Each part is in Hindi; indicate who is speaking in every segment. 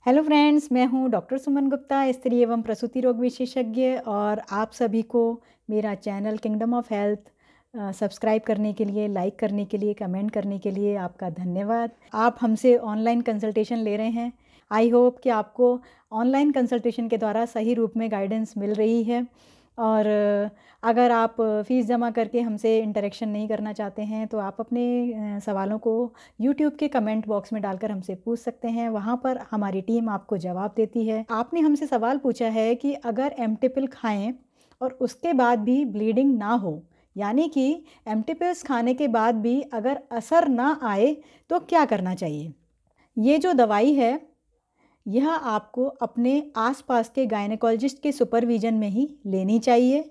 Speaker 1: हेलो फ्रेंड्स, मैं हूं डॉक्टर सुमन गुप्ता, स्त्री एवं प्रसूति रोग विशेषज्ञ। और आप सभी को मेरा channel kingdom of health subscribe करने के लिए, लाइक करने के लिए, कमेंट करने के लिए आपका धन्यवाद। आप हमसे ऑनलाइन कंसल्टेशन ले रहे हैं। आई होप कि आपको ऑनलाइन कंसल्टेशन के द्वारा सही रूप में गाइडेंस मिल रही है। और अगर आप फ़ीस जमा करके हमसे इंटरेक्शन नहीं करना चाहते हैं तो आप अपने सवालों को यूट्यूब के कमेंट बॉक्स में डालकर हमसे पूछ सकते हैं। वहाँ पर हमारी टीम आपको जवाब देती है। आपने हमसे सवाल पूछा है कि अगर एमटिपिल खाएं और उसके बाद भी ब्लीडिंग ना हो, यानी कि एमटिपिल्स खाने के बाद भी अगर असर ना आए तो क्या करना चाहिए। ये जो दवाई है यह आपको अपने आसपास के गायनेकोलॉजिस्ट के सुपरविजन में ही लेनी चाहिए,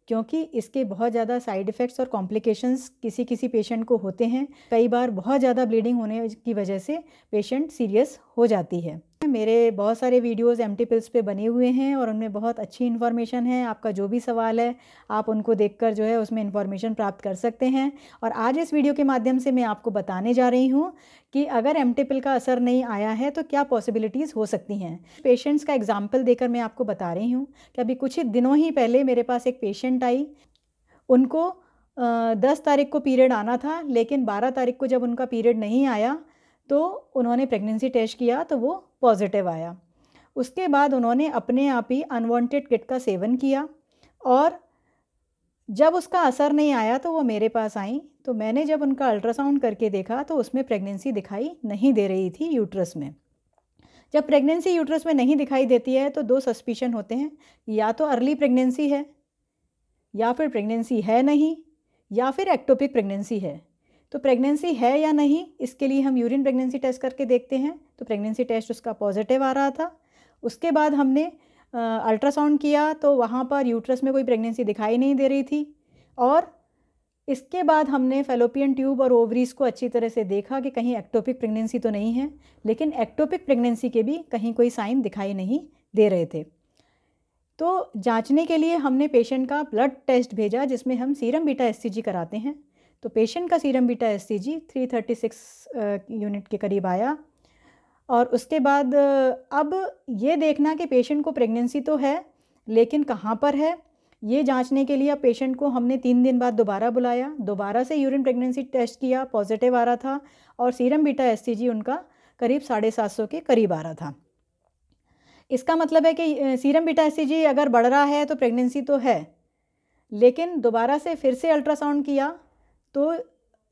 Speaker 1: क्योंकि इसके बहुत ज़्यादा साइड इफ़ेक्ट्स और कॉम्प्लिकेशंस किसी किसी पेशेंट को होते हैं। कई बार बहुत ज़्यादा ब्लीडिंग होने की वजह से पेशेंट सीरियस हो जाती है। मेरे बहुत सारे वीडियोस एमटी पिल्स पे बने हुए हैं और उनमें बहुत अच्छी इन्फॉर्मेशन है। आपका जो भी सवाल है आप उनको देखकर जो है उसमें इन्फॉर्मेशन प्राप्त कर सकते हैं। और आज इस वीडियो के माध्यम से मैं आपको बताने जा रही हूँ कि अगर एमटी पिल का असर नहीं आया है तो क्या पॉसिबिलिटीज़ हो सकती हैं। पेशेंट्स का एग्जाम्पल देकर मैं आपको बता रही हूँ कि अभी कुछ ही दिनों ही पहले मेरे पास एक पेशेंट आई। उनको 10 तारीख को पीरियड आना था, लेकिन 12 तारीख को जब उनका पीरियड नहीं आया तो उन्होंने प्रेगनेंसी टेस्ट किया तो वो पॉजिटिव आया। उसके बाद उन्होंने अपने आप ही अनवांटेड किट का सेवन किया और जब उसका असर नहीं आया तो वो मेरे पास आई। तो मैंने जब उनका अल्ट्रासाउंड करके देखा तो उसमें प्रेगनेंसी दिखाई नहीं दे रही थी यूट्रस में। जब प्रेगनेंसी यूट्रस में नहीं दिखाई देती है तो दो सस्पिशन होते हैं, या तो अर्ली प्रेगनेंसी है, या फिर प्रेगनेंसी है नहीं, या फिर एक्टोपिक प्रेगनेंसी है। तो प्रेगनेंसी है या नहीं इसके लिए हम यूरिन प्रेगनेंसी टेस्ट करके देखते हैं। तो प्रेगनेंसी टेस्ट उसका पॉजिटिव आ रहा था। उसके बाद हमने अल्ट्रासाउंड किया तो वहाँ पर यूट्रस में कोई प्रेगनेंसी दिखाई नहीं दे रही थी। और इसके बाद हमने फेलोपियन ट्यूब और ओवरीज को अच्छी तरह से देखा कि कहीं एक्टोपिक प्रेगनेंसी तो नहीं है, लेकिन एक्टोपिक प्रेगनेंसी के भी कहीं कोई साइन दिखाई नहीं दे रहे थे। तो जांचने के लिए हमने पेशेंट का ब्लड टेस्ट भेजा जिसमें हम सीरम बीटा एससीजी कराते हैं। तो पेशेंट का सीरम बीटा एससीजी 336 यूनिट के करीब आया। और उसके बाद अब ये देखना कि पेशेंट को प्रेगनेंसी तो है लेकिन कहाँ पर है, ये जांचने के लिए अब पेशेंट को हमने 3 दिन बाद दोबारा बुलाया। दोबारा से यूरिन प्रेगनेंसी टेस्ट किया, पॉजिटिव आ रहा था और सीरम बीटा एससीजी उनका करीब 750 के करीब आ रहा था। इसका मतलब है कि सीरम बीटा एससीजी अगर बढ़ रहा है तो प्रेगनेंसी तो है, लेकिन दोबारा से फिर से अल्ट्रासाउंड किया तो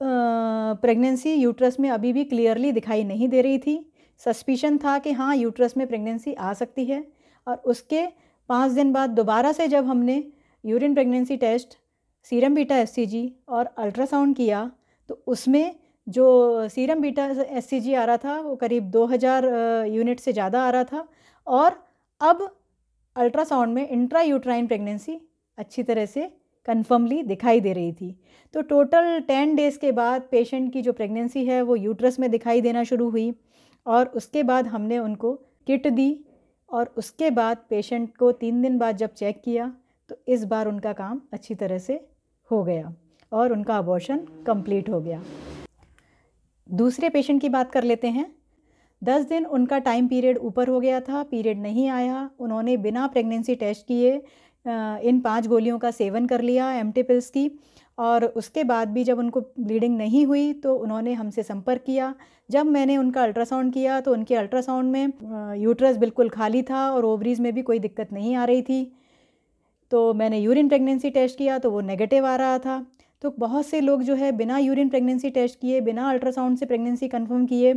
Speaker 1: प्रेगनेंसी यूट्रस में अभी भी क्लियरली दिखाई नहीं दे रही थी। सस्पिशन था कि हाँ यूट्रस में प्रेगनेंसी आ सकती है। और उसके 5 दिन बाद दोबारा से जब हमने urine pregnancy test, serum beta SCG और अल्ट्रासाउंड किया तो उसमें जो सीरम बीटा एससीजी आ रहा था वो करीब 2000 यूनिट से ज़्यादा आ रहा था। और अब अल्ट्रासाउंड में इंट्रा यूट्राइन प्रेगनेंसी अच्छी तरह से कन्फर्मली दिखाई दे रही थी। तो टोटल 10 डेज़ के बाद पेशेंट की जो प्रेगनेंसी है वो यूट्रस में दिखाई देना शुरू हुई। और उसके बाद हमने उनको किट दी और उसके बाद पेशेंट को 3 दिन बाद जब चेक किया तो इस बार उनका काम अच्छी तरह से हो गया और उनका अबॉर्शन कंप्लीट हो गया। दूसरे पेशेंट की बात कर लेते हैं। 10 दिन उनका टाइम पीरियड ऊपर हो गया था, पीरियड नहीं आया। उन्होंने बिना प्रेगनेंसी टेस्ट किए इन 5 गोलियों का सेवन कर लिया एमटी पिल्स की। और उसके बाद भी जब उनको ब्लीडिंग नहीं हुई तो उन्होंने हमसे संपर्क किया। जब मैंने उनका अल्ट्रासाउंड किया तो उनके अल्ट्रासाउंड में यूट्रस बिल्कुल खाली था और ओवरीज में भी कोई दिक्कत नहीं आ रही थी। तो मैंने यूरिन प्रेगनेंसी टेस्ट किया तो वो नेगेटिव आ रहा था। तो बहुत से लोग जो है बिना यूरिन प्रेगनेंसी टेस्ट किए, बिना अल्ट्रासाउंड से प्रेगनेंसी कंफर्म किए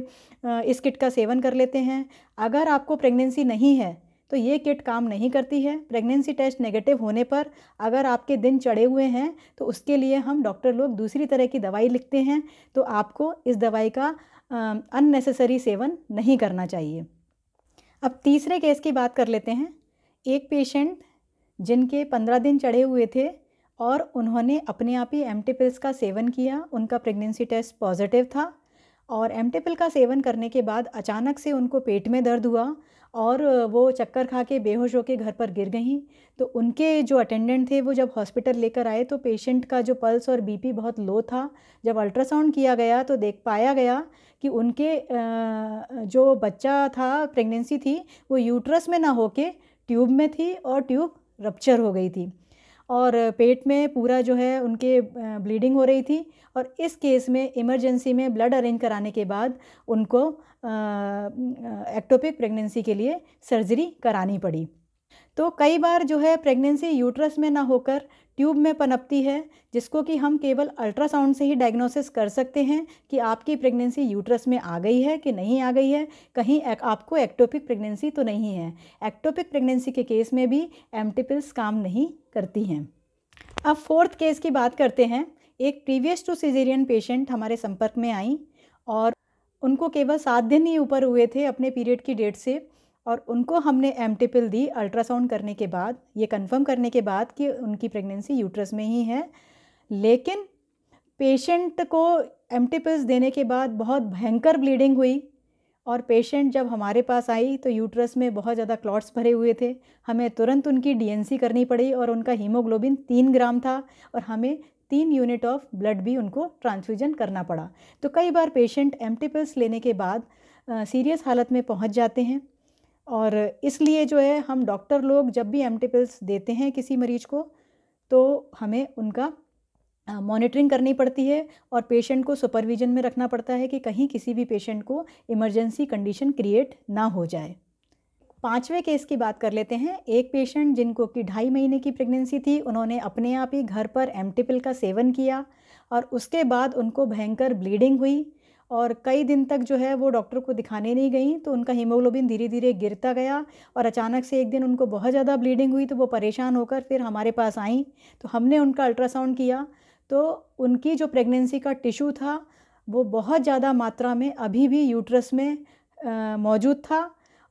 Speaker 1: इस किट का सेवन कर लेते हैं। अगर आपको प्रेगनेंसी नहीं है तो ये किट काम नहीं करती है। प्रेगनेंसी टेस्ट नेगेटिव होने पर अगर आपके दिन चढ़े हुए हैं तो उसके लिए हम डॉक्टर लोग दूसरी तरह की दवाई लिखते हैं। तो आपको इस दवाई का अननेसेसरी सेवन नहीं करना चाहिए। अब तीसरे केस की बात कर लेते हैं। एक पेशेंट जिनके 15 दिन चढ़े हुए थे और उन्होंने अपने आप ही एमटी पिल्स का सेवन किया। उनका प्रेगनेंसी टेस्ट पॉजिटिव था और एमटी पिल का सेवन करने के बाद अचानक से उनको पेट में दर्द हुआ और वो चक्कर खा के बेहोश होके घर पर गिर गईं। तो उनके जो अटेंडेंट थे वो जब हॉस्पिटल लेकर आए तो पेशेंट का जो पल्स और बीपी बहुत लो था। जब अल्ट्रासाउंड किया गया तो देख पाया गया कि उनके जो बच्चा था, प्रेगनेंसी थी, वो यूट्रस में ना होके ट्यूब में थी और ट्यूब रप्चर हो गई थी और पेट में पूरा जो है उनके ब्लीडिंग हो रही थी। और इस केस में इमरजेंसी में ब्लड अरेंज कराने के बाद उनको एक्टोपिक प्रेगनेंसी के लिए सर्जरी करानी पड़ी। तो कई बार जो है प्रेगनेंसी यूट्रस में ना होकर ट्यूब में पनपती है, जिसको कि हम केवल अल्ट्रासाउंड से ही डायग्नोसिस कर सकते हैं कि आपकी प्रेगनेंसी यूट्रस में आ गई है कि नहीं आ गई है, कहीं आपको एक्टोपिक प्रेगनेंसी तो नहीं है। एक्टोपिक प्रेगनेंसी के केस में भी एम्प्टी पिल्स काम नहीं करती हैं। अब फोर्थ केस की बात करते हैं। एक प्रीवियस टू सिजेरियन पेशेंट हमारे संपर्क में आई और उनको केवल 7 दिन ही ऊपर हुए थे अपने पीरियड की डेट से, और उनको हमने एम्प्टी पिल दी अल्ट्रासाउंड करने के बाद, ये कंफर्म करने के बाद कि उनकी प्रेगनेंसी यूट्रस में ही है। लेकिन पेशेंट को एम्प्टी पिल्स देने के बाद बहुत भयंकर ब्लीडिंग हुई और पेशेंट जब हमारे पास आई तो यूट्रस में बहुत ज़्यादा क्लॉट्स भरे हुए थे। हमें तुरंत उनकी डीएनसी करनी पड़ी और उनका हीमोग्लोबिन 3 ग्राम था और हमें 3 यूनिट ऑफ ब्लड भी उनको ट्रांसफ्यूजन करना पड़ा। तो कई बार पेशेंट एम्प्टी पिल्स लेने के बाद सीरियस हालत में पहुंच जाते हैं और इसलिए जो है हम डॉक्टर लोग जब भी एम्प्टी पिल्स देते हैं किसी मरीज को तो हमें उनका मॉनिटरिंग करनी पड़ती है और पेशेंट को सुपरविजन में रखना पड़ता है कि कहीं किसी भी पेशेंट को इमरजेंसी कंडीशन क्रिएट ना हो जाए। 5वें केस की बात कर लेते हैं। एक पेशेंट जिनको कि 2.5 महीने की प्रेगनेंसी थी, उन्होंने अपने आप ही घर पर एम्प्टी पिल का सेवन किया और उसके बाद उनको भयंकर ब्लीडिंग हुई और कई दिन तक जो है वो डॉक्टर को दिखाने नहीं गई। तो उनका हीमोग्लोबिन धीरे धीरे गिरता गया और अचानक से एक दिन उनको बहुत ज़्यादा ब्लीडिंग हुई तो वो परेशान होकर फिर हमारे पास आई। तो हमने उनका अल्ट्रासाउंड किया तो उनकी जो प्रेगनेंसी का टिश्यू था वो बहुत ज़्यादा मात्रा में अभी भी यूट्रस में मौजूद था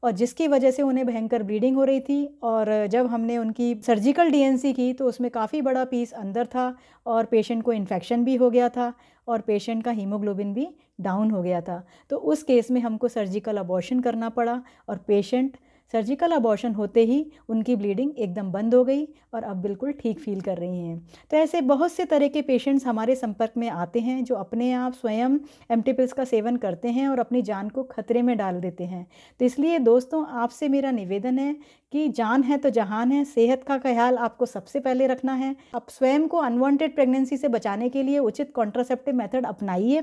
Speaker 1: और जिसकी वजह से उन्हें भयंकर ब्लीडिंग हो रही थी। और जब हमने उनकी सर्जिकल डीएनसी की तो उसमें काफ़ी बड़ा पीस अंदर था और पेशेंट को इन्फेक्शन भी हो गया था और पेशेंट का हीमोग्लोबिन भी डाउन हो गया था। तो उस केस में हमको सर्जिकल अबॉर्शन करना पड़ा और पेशेंट सर्जिकल अबॉर्शन होते ही उनकी ब्लीडिंग एकदम बंद हो गई और अब बिल्कुल ठीक फील कर रही हैं। तो ऐसे बहुत से तरह के पेशेंट्स हमारे संपर्क में आते हैं जो अपने आप स्वयं एम्प्टी पिल्स का सेवन करते हैं और अपनी जान को खतरे में डाल देते हैं। तो इसलिए दोस्तों आपसे मेरा निवेदन है कि जान है तो जहान है, सेहत का ख्याल आपको सबसे पहले रखना है। आप स्वयं को अनवांटेड प्रेगनेंसी से बचाने के लिए उचित कॉन्ट्रासेप्टिव मेथड अपनाइए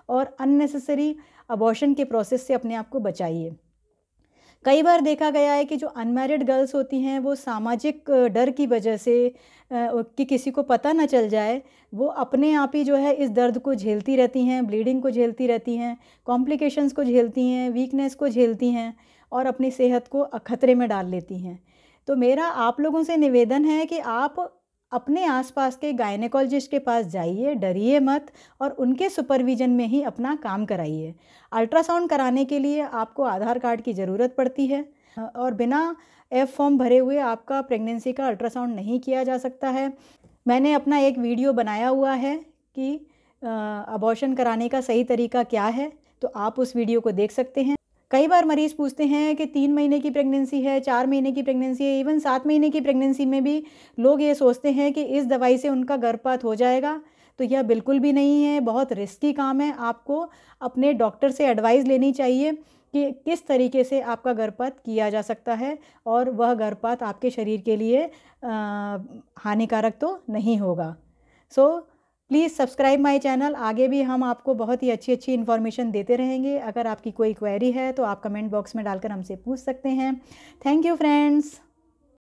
Speaker 1: और अननेसेसरी अबॉर्शन के प्रोसेस से अपने आप को बचाइए। कई बार देखा गया है कि जो अनमैरिड गर्ल्स होती हैं वो सामाजिक डर की वजह से कि किसी को पता ना चल जाए, वो अपने आप ही जो है इस दर्द को झेलती रहती हैं, ब्लीडिंग को झेलती रहती हैं, कॉम्प्लिकेशंस को झेलती हैं, वीकनेस को झेलती हैं और अपनी सेहत को खतरे में डाल लेती हैं। तो मेरा आप लोगों से निवेदन है कि आप अपने आसपास के गायनेकोलॉजिस्ट के पास जाइए, डरिए मत और उनके सुपरविजन में ही अपना काम कराइए। अल्ट्रासाउंड कराने के लिए आपको आधार कार्ड की ज़रूरत पड़ती है और बिना एफ फॉर्म भरे हुए आपका प्रेगनेंसी का अल्ट्रासाउंड नहीं किया जा सकता है। मैंने अपना एक वीडियो बनाया हुआ है कि अबॉर्शन कराने का सही तरीका क्या है, तो आप उस वीडियो को देख सकते हैं। कई बार मरीज़ पूछते हैं कि 3 महीने की प्रेगनेंसी है, 4 महीने की प्रेगनेंसी है, इवन 7 महीने की प्रेगनेंसी में भी लोग ये सोचते हैं कि इस दवाई से उनका गर्भपात हो जाएगा। तो यह बिल्कुल भी नहीं है, बहुत रिस्की काम है। आपको अपने डॉक्टर से एडवाइस लेनी चाहिए कि किस तरीके से आपका गर्भपात किया जा सकता है और वह गर्भपात आपके शरीर के लिए हानिकारक तो नहीं होगा। So please subscribe my channel. आगे भी हम आपको बहुत ही अच्छी अच्छी इन्फॉर्मेशन देते रहेंगे। अगर आपकी कोई क्वेरी है तो आप कमेंट बॉक्स में डालकर हमसे पूछ सकते हैं। Thank you friends.